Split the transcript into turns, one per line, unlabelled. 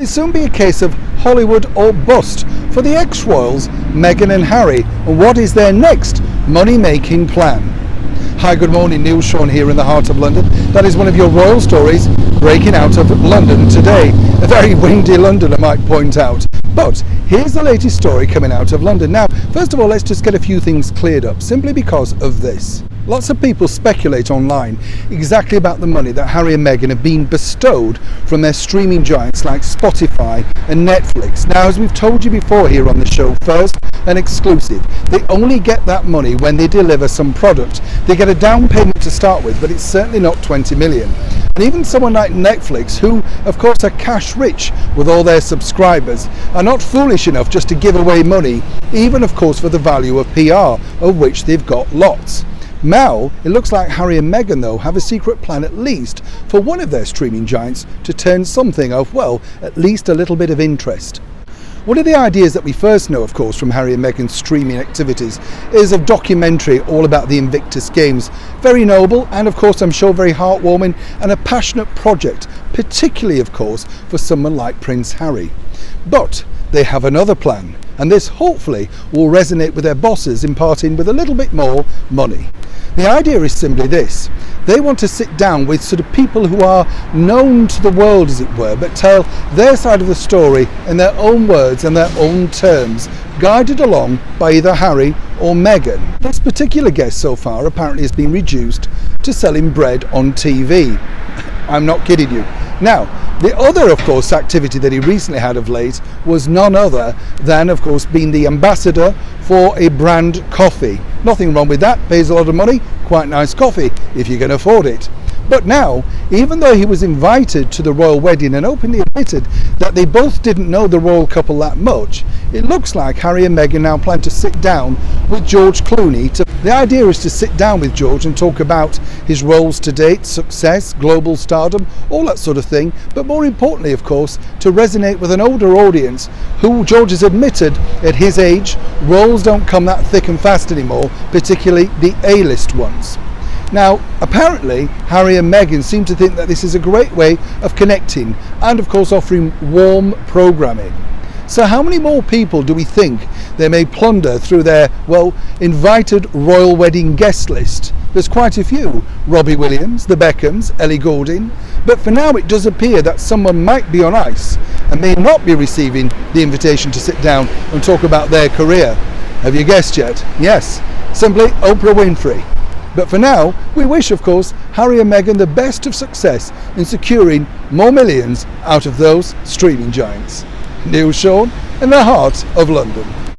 It'll soon be a case of Hollywood or bust for the ex-royals Meghan and Harry, and what is their next money-making plan? Hi, good morning, Neil Sean here in the heart of London. That is one of your royal stories breaking out of London today. A very windy London, I might point out. But here's the latest story coming out of London. Now, first of all, let's just get a few things cleared up, simply because of this. Lots of people speculate online exactly about the money that Harry and Meghan have been bestowed from their streaming giants like Spotify and Netflix. Now, as we've told you before here on the show, first, an exclusive. They only get that money when they deliver some product. They get a down payment to start with, but it's certainly not 20 million. And even someone like Netflix, who of course are cash rich with all their subscribers, are not foolish enough just to give away money, even of course for the value of PR, of which they've got lots. Now, it looks like Harry and Meghan, though, have a secret plan at least for one of their streaming giants to turn something of, well, at least a little bit of interest. One of the ideas that we first know, of course, from Harry and Meghan's streaming activities is a documentary all about the Invictus Games. Very noble and, of course, I'm sure very heartwarming and a passionate project, particularly, of course, for someone like Prince Harry. But they have another plan, and this hopefully will resonate with their bosses in parting with a little bit more money. The idea is simply this. They want to sit down with sort of people who are known to the world, as it were, but tell their side of the story in their own words and their own terms, guided along by either Harry or Meghan. This particular guest so far apparently has been reduced to selling bread on TV. I'm not kidding you. Now, the other, of course, activity that he recently had of late was none other than, of course, being the ambassador for a brand coffee. Nothing wrong with that, pays a lot of money, quite nice coffee if you can afford it. But now, even though he was invited to the royal wedding and openly admitted that they both didn't know the royal couple that much, it looks like Harry and Meghan now plan to sit down with George Clooney. The idea is to sit down with George and talk about his roles to date, success, global stardom, all that sort of thing, but more importantly, of course, to resonate with an older audience who George has admitted at his age, roles don't come that thick and fast anymore, particularly the A-list ones. Now, apparently, Harry and Meghan seem to think that this is a great way of connecting and, of course, offering warm programming. So how many more people do we think they may plunder through their, well, invited royal wedding guest list? There's quite a few. Robbie Williams, the Beckhams, Ellie Goulding. But for now, it does appear that someone might be on ice and may not be receiving the invitation to sit down and talk about their career. Have you guessed yet? Yes, simply Oprah Winfrey. But for now, we wish, of course, Harry and Meghan the best of success in securing more millions out of those streaming giants. Neil Sean in the heart of London.